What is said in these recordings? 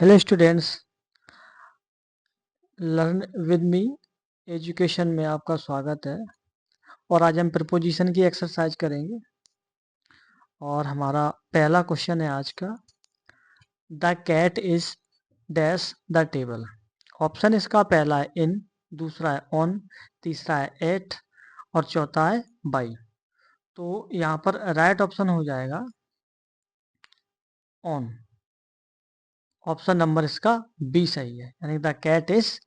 Hello students, learn with me education में आपका स्वागत है। और आज हम प्रपोजिशन की एक्सरसाइज करेंगे। और हमारा पहला क्वेश्चन है आज का, the cat is dash the table. Option इसका पहला है इन, दूसरा है ऑन, तीसरा है एट और चौथा है बाई। तो यहाँ पर राइट ऑप्शन हो जाएगा ऑन। ऑप्शन नंबर इसका बी सही है, यानी the cat is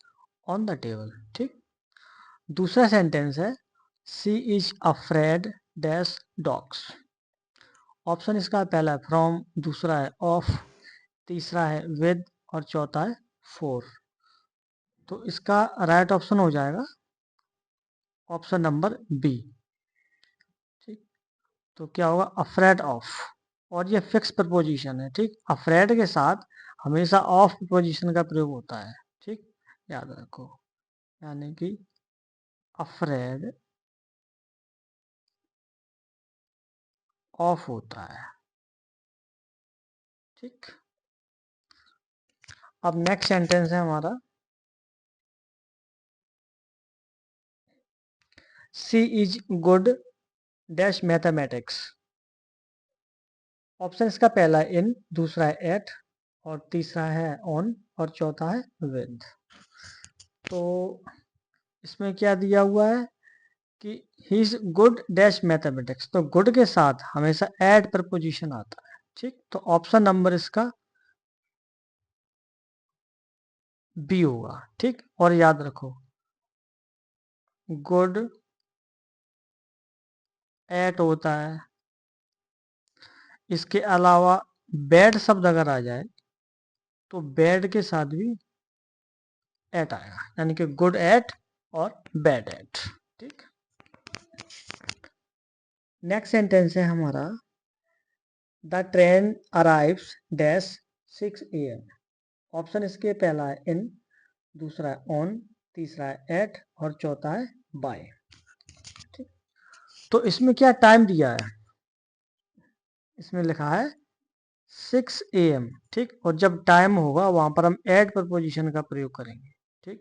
on the table. ठीक। दूसरा सेंटेंस है she is afraid dash dogs. Option इसका पहला है फ्रॉम, दूसरा है ऑफ, तीसरा है विद और चौथा है फोर। तो इसका राइट ऑप्शन हो जाएगा ऑप्शन नंबर बी। ठीक। तो क्या होगा, अफ्रेड ऑफ। और ये फिक्स प्रपोजिशन है। ठीक। अफ्रेड के साथ हमेशा ऑफ प्रपोजिशन का प्रयोग होता है। ठीक, याद रखो। यानी कि अफ्रेड ऑफ होता है। ठीक। अब नेक्स्ट सेंटेंस है हमारा, she is good dash mathematics. Option इसका पहला है इन, दूसरा है एट और तीसरा है ऑन और चौथा है विद। तो इसमें क्या दिया हुआ है कि he is good dash mathematics. तो गुड के साथ हमेशा एड प्रपोजिशन आता है। ठीक। तो ऑप्शन नंबर इसका बी होगा। ठीक। और याद रखो, गुड एट होता है। इसके अलावा बैड शब्द अगर आ जाए तो बैड के साथ भी एट आएगा, यानी कि गुड एट और बैड एट। ठीक। नेक्स्ट सेंटेंस है हमारा, the train arrives dash 6 AM। Option इसके पहला है इन, दूसरा है ऑन, तीसरा है एट और चौथा है बाय। ठीक। तो इसमें क्या टाइम दिया है, इसमें लिखा है 6 AM। ठीक। और जब टाइम होगा वहां पर हम एट प्रपोजिशन का प्रयोग करेंगे। ठीक।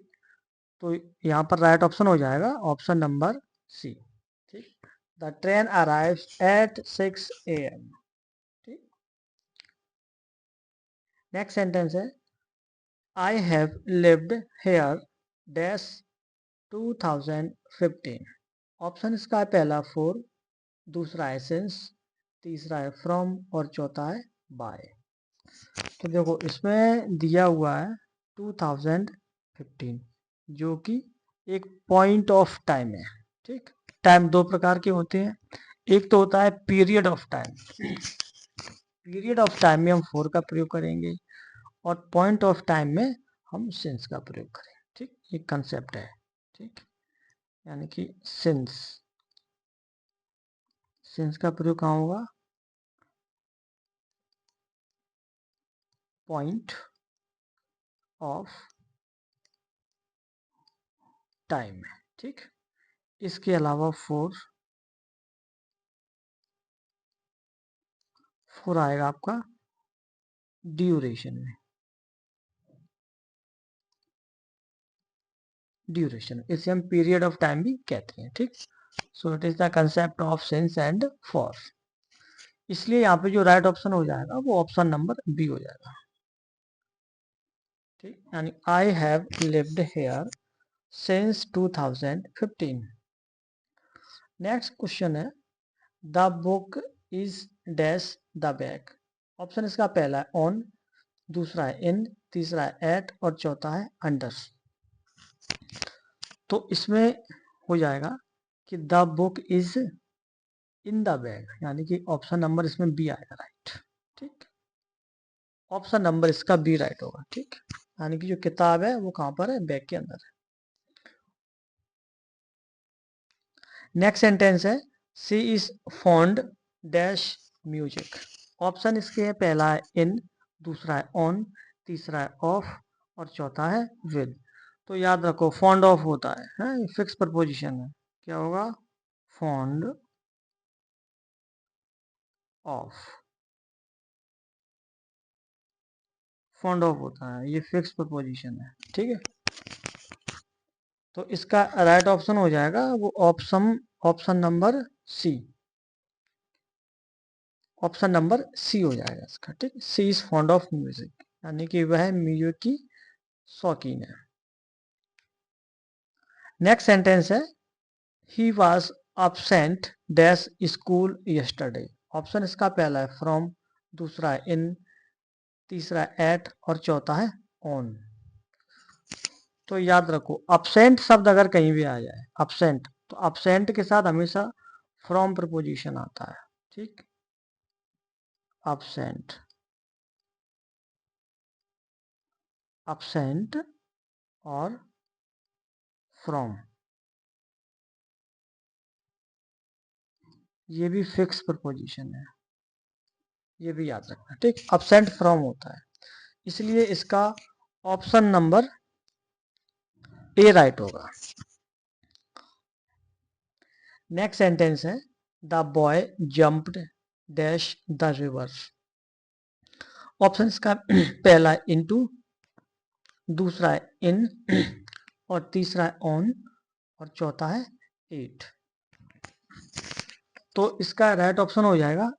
तो यहाँ पर राइट ऑप्शन हो जाएगा ऑप्शन नंबर सी। ठीक। The train arrives at 6 AM। ठीक। नेक्स्ट सेंटेंस है, I have lived here dash 2015। Option इसका है पहला फोर, दूसरा है सिंस, तीसरा है फ्रॉम और चौथा है बाय। तो देखो इसमें दिया हुआ है 2015, जो कि एक पॉइंट ऑफ टाइम है। ठीक। टाइम दो प्रकार के होते हैं, एक तो होता है period of time. Period of time में हम फोर का प्रयोग करेंगे और पॉइंट ऑफ टाइम में हम सिंस का प्रयोग करेंगे। ठीक, ये कंसेप्ट है। ठीक। यानी कि सिंस, सिंस का प्रयोग कहाँ होगा, पॉइंट ऑफ टाइम में। ठीक। इसके अलावा फोर, फोर आएगा आपका ड्यूरेशन में। ड्यूरेशन, इसे हम पीरियड ऑफ टाइम भी कहते हैं। ठीक। So it is the concept of since and for. इसलिए यहाँ पे जो राइट ऑप्शन हो जाएगा वो ऑप्शन नंबर बी हो जाएगा। ठीक। यानी I have lived here since 2015। Next question है, the book is dash the bag. Option इसका पहला है ऑन, दूसरा है इन, तीसरा है एट और चौथा है अंडर। तो इसमें हो जाएगा कि the book is in the bag, यानी कि ऑप्शन नंबर इसमें बी आएगा राइट। ठीक। ऑप्शन नंबर इसका बी राइट होगा। ठीक। यानी कि जो किताब है वो कहां पर है, बैग के अंदर है। नेक्स्ट सेंटेंस है, she is fond dash music. Option इसके है पहला है इन, दूसरा है ऑन, तीसरा है ऑफ और चौथा है विद। तो याद रखो फॉन्ड ऑफ होता है, फिक्स प्रपोजिशन है। क्या होगा, फॉन्ड ऑफ। फॉन्ड ऑफ होता है, ये फिक्स प्रपोजिशन है, ठीक है। तो इसका राइट ऑप्शन हो जाएगा वो option option number C, option number C हो जाएगा इसका, ठीक। She is fond of music, यानी कि वह म्यूजिक की शौकीन है। नेक्स्ट सेंटेंस है he was absent dash school yesterday। Option इसका पहला है फ्रॉम, दूसरा है इन, तीसरा एट और चौथा है ऑन। तो याद रखो absent शब्द अगर कहीं भी आ जाए absent, तो absent के साथ हमेशा फ्रॉम प्रपोजिशन आता है, ठीक। absent, absent और फ्रॉम, ये भी फिक्स प्रपोजिशन है, ये भी याद रखना, ठीक। absent फ्रॉम होता है, इसलिए इसका ऑप्शन नंबर ए राइट होगा। नेक्स्ट सेंटेंस है the boy jumped dash the river. Option इसका पहला इनटू, दूसरा है इन और तीसरा है ऑन और चौथा है एट। तो इसका राइट ऑप्शन हो जाएगा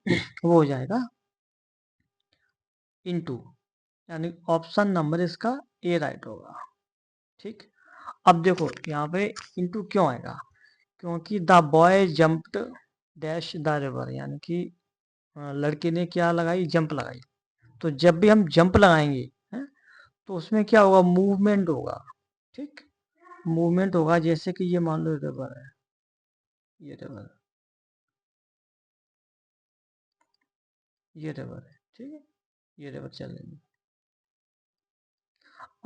वो हो जाएगा इनटू, यानी ऑप्शन नंबर इसका ए राइट होगा, ठीक। अब देखो यहाँ पे इनटू क्यों आएगा, क्योंकि the boy jumped dash the river, यानी कि लड़के ने क्या लगाई, जंप लगाई। तो जब भी हम जंप लगाएंगे है, तो उसमें क्या होगा, मूवमेंट होगा, ठीक। मूवमेंट होगा, जैसे कि ये मान लो रिवर है, ये रिवर, ये रिवर है, ठीक है, ये रिवर चल रही है।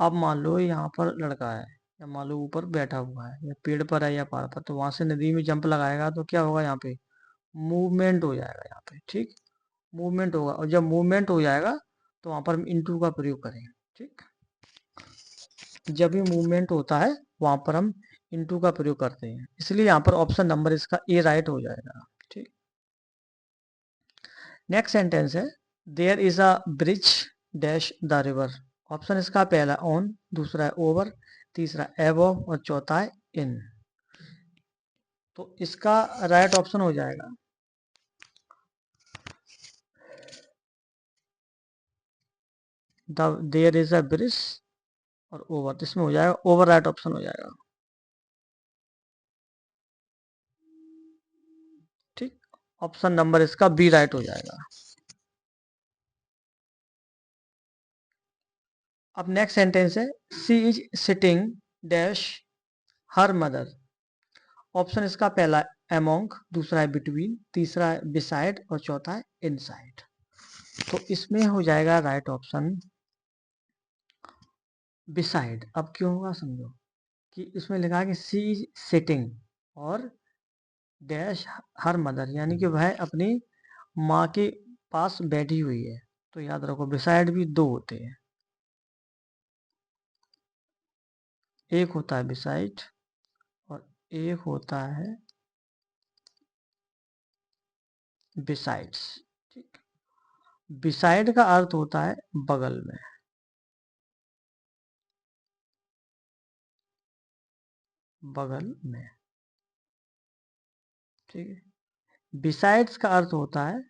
अब मान लो यहाँ पर लड़का है, या मान लो ऊपर बैठा हुआ है, या पेड़ पर है या पहाड़ पर, तो वहां से नदी में जंप लगाएगा तो क्या होगा, यहाँ पे मूवमेंट हो जाएगा, यहाँ पे, ठीक। मूवमेंट होगा, और जब मूवमेंट हो जाएगा तो वहां पर हम इनटू का प्रयोग करेंगे, ठीक। जब भी मूवमेंट होता है वहां पर हम इनटू का प्रयोग करते हैं, इसलिए यहाँ पर ऑप्शन नंबर इसका ए राइट हो जाएगा, ठीक। नेक्स्ट सेंटेंस है there is a bridge dash the river. Option इसका पहला ऑन, दूसरा है ओवर, तीसरा एबव और चौथा है इन। तो इसका राइट ऑप्शन हो जाएगा the there is a bridge और ओवर, इसमें हो जाएगा ओवर, राइट ऑप्शन हो जाएगा, ठीक। ऑप्शन नंबर इसका बी राइट हो जाएगा। अब नेक्स्ट सेंटेंस है she is sitting dash her mother. Option इसका पहला अमोंग, दूसरा है बिटवीन, तीसरा है बिसाइड और चौथा है इनसाइड। तो इसमें हो जाएगा राइट ऑप्शन बिसाइड। अब क्यों होगा समझो, कि इसमें लिखा है कि सी इज सिटिंग और डैश हर मदर, यानी कि वह अपनी माँ के पास बैठी हुई है। तो याद रखो बिसाइड भी दो होते हैं, एक होता है बिसाइड और एक होता है बिसाइड्स, ठीक। बिसाइड का अर्थ होता है बगल में, बगल में, ठीक है। बिसाइड्स का अर्थ होता है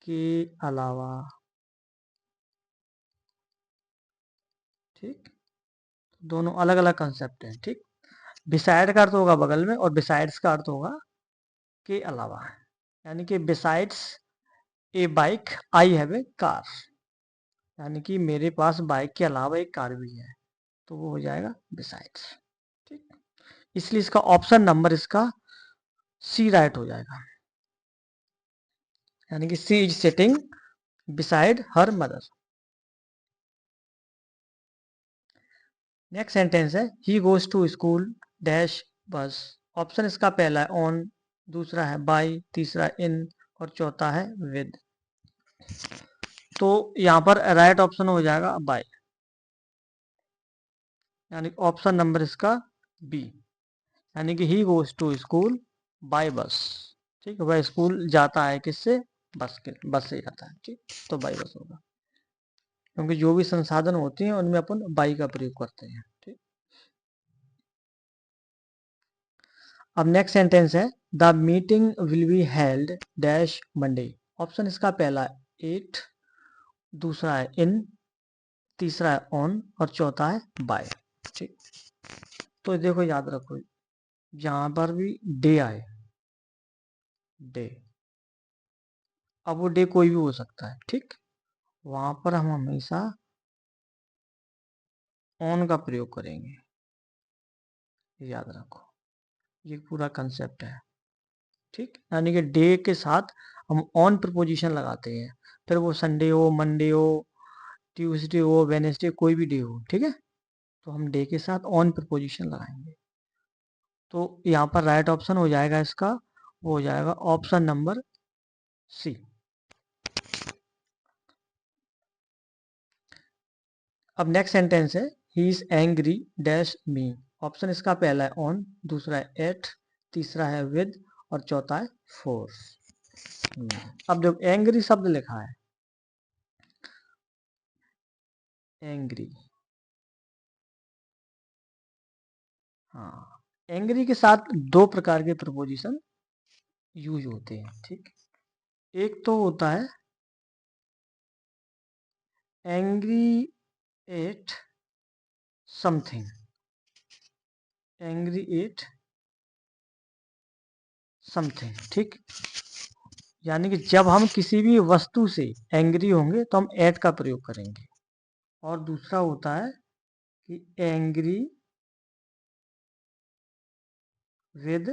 के अलावा, ठीक। दोनों अलग अलग कंसेप्ट हैं, ठीक। बिसाइड का अर्थ होगा बगल में और बिसाइड्स का अर्थ होगा के अलावा, यानी कि besides A bike I have a car, यानी कि मेरे पास बाइक के अलावा एक कार भी है, तो वो हो जाएगा बिसाइड्स, ठीक। इसलिए इसका ऑप्शन नंबर इसका सी राइट हो जाएगा, यानी कि she is sitting beside her mother. Next sentence है he goes to school dash bus. Option इसका पहला है ऑन, दूसरा है बाय, तीसरा इन और चौथा है विद। तो यहाँ पर राइट ऑप्शन हो जाएगा बाय, यानी ऑप्शन नंबर इसका बी, यानी कि he goes to school by bus, ठीक है। वह स्कूल जाता है किससे, बस से जाता है, ठीक। तो बाय बस होगा। क्योंकि जो भी संसाधन होते हैं उनमें अपन बाई का प्रयोग करते हैं। ठीक, अब नेक्स्ट सेंटेंस है the meeting will be held dash Monday. Option इसका पहला है 8, दूसरा है इन, तीसरा है ऑन और चौथा है बाय। ठीक, तो देखो याद रखो, जहां पर भी डे आए, डे, अब वो डे कोई भी हो सकता है। ठीक, वहां पर हम हमेशा ऑन का प्रयोग करेंगे, याद रखो, ये पूरा कंसेप्ट है। ठीक, यानी कि डे के साथ हम ऑन प्रपोजिशन लगाते हैं, फिर वो संडे हो, मंडे हो, ट्यूसडे हो, वेनेसडे, कोई भी डे हो। ठीक है, तो हम डे के साथ ऑन प्रपोजिशन लगाएंगे। तो यहाँ पर राइट ऑप्शन हो जाएगा इसका, वो हो जाएगा ऑप्शन नंबर सी। अब नेक्स्ट सेंटेंस है he is angry dash me. Option इसका पहला है ऑन, दूसरा है एट, तीसरा है विद और चौथा है फोर। अब जब एंग्री शब्द लिखा है, एंग्री, हाँ, एंग्री के साथ दो प्रकार के प्रपोजिशन यूज होते हैं। ठीक, एक तो होता है angry at something, angry at something. ठीक, यानी कि जब हम किसी भी वस्तु से एंग्री होंगे तो हम एट का प्रयोग करेंगे। और दूसरा होता है कि एंग्री विद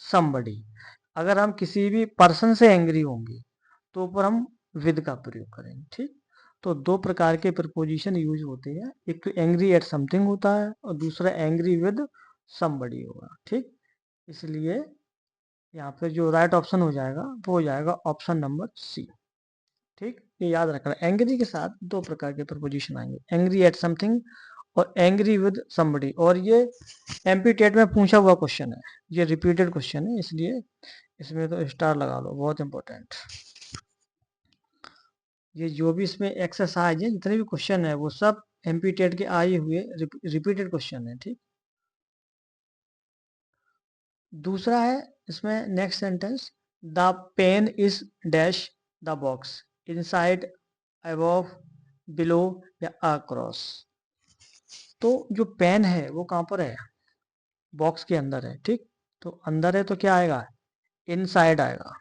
समबडी। अगर हम किसी भी पर्सन से एंग्री होंगे तो ऊपर हम विद का प्रयोग करेंगे। ठीक, तो दो प्रकार के प्रपोजिशन यूज होते हैं, एक तो एंग्री एट समथिंग होता है और दूसरा एंग्री विद समबडी होगा। ठीक, इसलिए यहाँ पे जो राइट ऑप्शन हो जाएगा वो हो जाएगा ऑप्शन नंबर सी। ठीक, ये याद रखना, एंग्री के साथ दो प्रकार के प्रपोजिशन आएंगे, एंग्री एट समथिंग और एंग्री विद समबडी। और ये एमपी टेट में पूछा हुआ क्वेश्चन है, ये रिपीटेड क्वेश्चन है, इसलिए इसमें तो स्टार लगा लो, बहुत इंपॉर्टेंट। ये जो भी इसमें एक्सरसाइज है, जितने भी क्वेश्चन है वो सब एमपी टेट के आए हुए रिपीटेड क्वेश्चन है। ठीक, दूसरा है इसमें next sentence the pen is dash the box, inside, above, below या अक्रॉस। तो जो पेन है वो कहाँ पर है, बॉक्स के अंदर है। ठीक, तो अंदर है तो क्या आएगा, इनसाइड आएगा।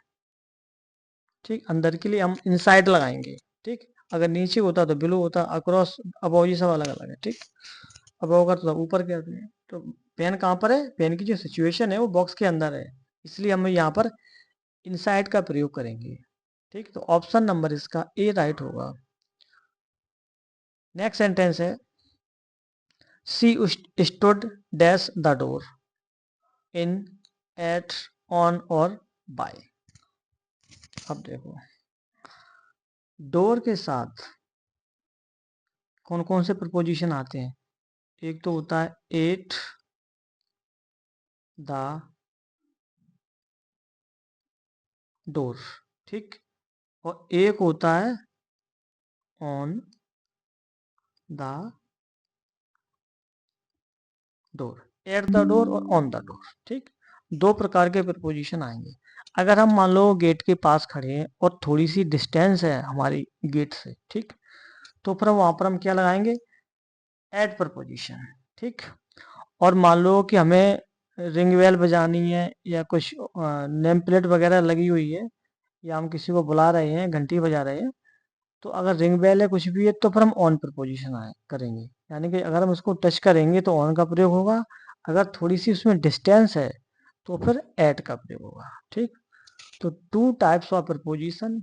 ठीक, अंदर के लिए हम इनसाइड लगाएंगे। ठीक, अगर नीचे होता तो बिलो होता, अक्रॉस, अबव, ये सब अलग अलग है। ठीक, अबव का तो सब ऊपर के, तो पेन कहाँ पर है, पेन की जो सिचुएशन है वो बॉक्स के अंदर है, इसलिए हम यहाँ पर इनसाइड का प्रयोग करेंगे। ठीक, तो ऑप्शन नंबर इसका ए राइट होगा। नेक्स्ट सेंटेंस है she stood dash the door, in, at, on और बाय। अब देखो डोर के साथ कौन कौन से प्रपोजिशन आते हैं, एक तो होता है एट द डोर। ठीक, और एक होता है on the door, at the door और ऑन द डोर। ठीक, दो प्रकार के प्रपोजिशन आएंगे। अगर हम मान लो गेट के पास खड़े हैं और थोड़ी सी डिस्टेंस है हमारी गेट से, ठीक, तो फिर वहां पर हम क्या लगाएंगे, एट प्रपोजिशन। ठीक, और मान लो कि हमें रिंग बेल बजानी है या कुछ नेम प्लेट वगैरह लगी हुई है, या हम किसी को बुला रहे हैं, घंटी बजा रहे हैं, तो अगर रिंग बेल है, कुछ भी है, तो फिर हम ऑन प्रपोजिशन आए करेंगे, यानी कि अगर हम उसको टच करेंगे तो ऑन का प्रयोग होगा, अगर थोड़ी सी उसमें डिस्टेंस है तो फिर एट का प्रयोग होगा। ठीक, तो two types of preposition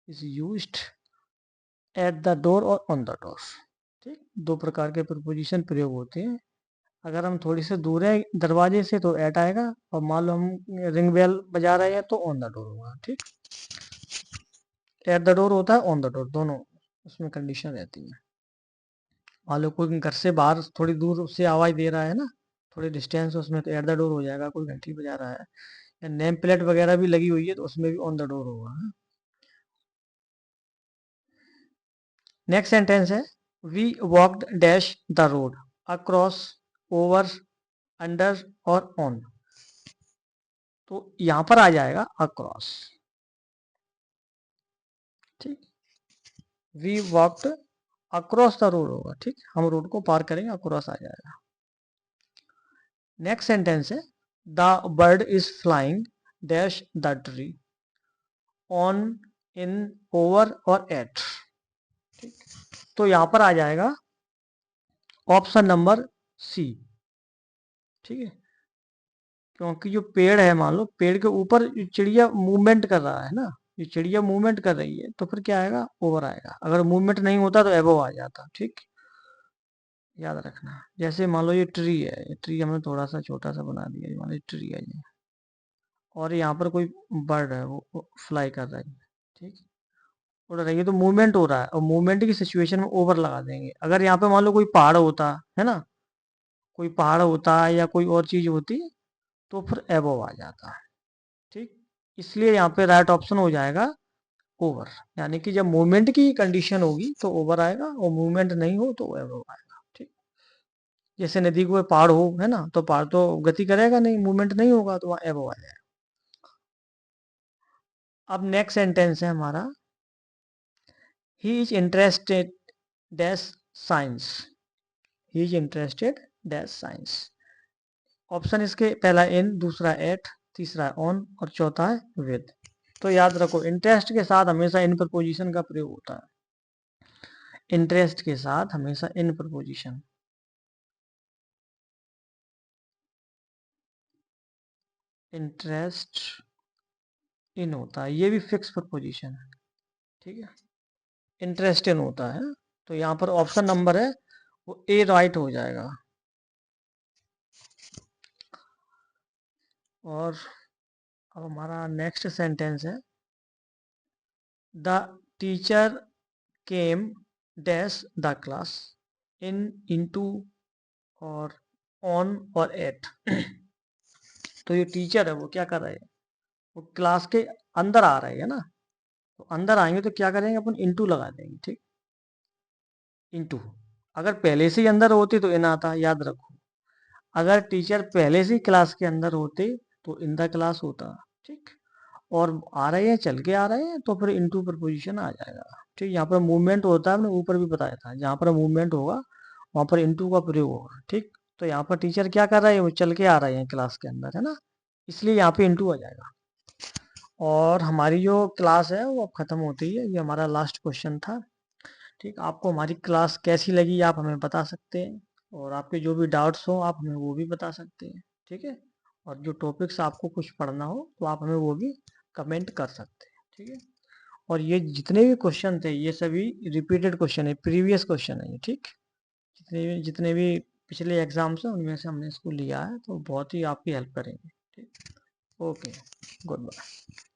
is used at the door और ऑन द डोर। ठीक, दो प्रकार के प्रपोजिशन प्रयोग होते हैं। अगर हम थोड़ी से दूर है दरवाजे से तो एट आएगा, और मान लो हम रिंग बेल बजा रहे हैं तो ऑन द डोर होगा। ठीक, एट द डोर होता है, ऑन द डोर, दोनों उसमें कंडीशन रहती है। मान लो कोई घर से बाहर थोड़ी दूर से आवाज दे रहा है ना, थोड़ी डिस्टेंस उसमें, तो एट द डोर हो जाएगा। कोई घंटी बजा रहा है या नेम प्लेट वगैरह भी लगी हुई है तो उसमें भी ऑन द डोर होगा। नेक्स्ट सेंटेंस है we walked dash the road, across, over, under और ऑन। तो यहां पर आ जाएगा अक्रॉस। ठीक, we walked across the road होगा। ठीक, हम रोड को पार करेंगे, अक्रॉस आ जाएगा। नेक्स्ट सेंटेंस है the bird is flying dash the tree, on, in, over और एट। ठीक, तो यहां पर आ जाएगा ऑप्शन नंबर सी। ठीक है, क्योंकि जो पेड़ है, मान लो पेड़ के ऊपर चिड़िया मूवमेंट कर रहा है ना, ये चिड़िया मूवमेंट कर रही है, तो फिर क्या आएगा, ओवर आएगा। अगर मूवमेंट नहीं होता तो एबव आ जाता। ठीक, याद रखना। जैसे मान लो ये ट्री है, ये ट्री हमने थोड़ा सा छोटा सा बना दिया, मान लो ट्री है ये, और यहाँ पर कोई बर्ड है वो फ्लाई कर रही है। ठीक, उड़ रही है, तो मूवमेंट हो रहा है, और मूवमेंट की सिचुएशन में ओवर लगा देंगे। अगर यहाँ पे मान लो कोई पहाड़ होता है ना, कोई पहाड़ होता है या कोई और चीज होती, तो फिर एबव आ जाता है। ठीक, इसलिए यहाँ पे राइट ऑप्शन हो जाएगा ओवर। यानी कि जब मूवमेंट की कंडीशन होगी तो ओवर आएगा, और मूवमेंट नहीं हो तो एबव आएगा। ठीक, जैसे नदी को पहाड़ हो, है ना, तो पहाड़ तो गति करेगा नहीं, मूवमेंट नहीं होगा, तो वहां एबव आ जाएगा। अब नेक्स्ट सेंटेंस है हमारा he is interested dash science, he is interested dash science. Option इसके पहला इन, दूसरा एट, तीसरा ऑन और चौथा है विद। तो याद रखो इंटरेस्ट के साथ हमेशा इन प्रपोजिशन का प्रयोग होता है। इंटरेस्ट के साथ हमेशा इन प्रपोजिशन, इंटरेस्ट इन होता है, ये भी फिक्स प्रपोजिशन है। ठीक है, इंटरेस्ट इन होता है। तो यहाँ पर ऑप्शन नंबर है वो ए राइट हो जाएगा। और अब हमारा नेक्स्ट सेंटेंस है the teacher came dash the class, in, into और ऑन और एट। तो ये टीचर है वो क्या कर रहे हैं, वो क्लास के अंदर आ रहे हैं ना, तो अंदर आएंगे तो क्या करेंगे, अपन इनटू लगा देंगे। ठीक, इनटू। अगर पहले से ही अंदर होते तो इन आता, याद रखो। अगर टीचर पहले से ही क्लास के अंदर होते तो इन द क्लास होता। ठीक, और आ रहे हैं, चल के आ रहे हैं, तो फिर इनटू प्रपोजिशन आ जाएगा। ठीक, यहाँ पर मूवमेंट होता है, हमने ऊपर भी बताया था, जहाँ पर मूवमेंट होगा वहां पर इनटू का प्रयोग होगा। ठीक, तो यहाँ पर टीचर क्या कर रहे हैं, वो चल के आ रहे हैं क्लास के अंदर, है ना, इसलिए यहाँ पे इनटू आ जाएगा। और हमारी जो क्लास है वो अब खत्म होती है, ये हमारा लास्ट क्वेश्चन था। ठीक, आपको हमारी क्लास कैसी लगी आप हमें बता सकते हैं, और आपके जो भी डाउट्स हो आप हमें वो भी बता सकते हैं। ठीक है, और जो टॉपिक्स आपको कुछ पढ़ना हो तो आप हमें वो भी कमेंट कर सकते हैं। ठीक है, और ये जितने भी क्वेश्चन थे ये सभी रिपीटेड क्वेश्चन है, प्रीवियस क्वेश्चन है ये। ठीक, जितने भी पिछले एग्जाम्स हैं उनमें से हमने इसको लिया है, तो बहुत ही आपकी हेल्प करेंगे। ठीक, ओके, गुड बाय।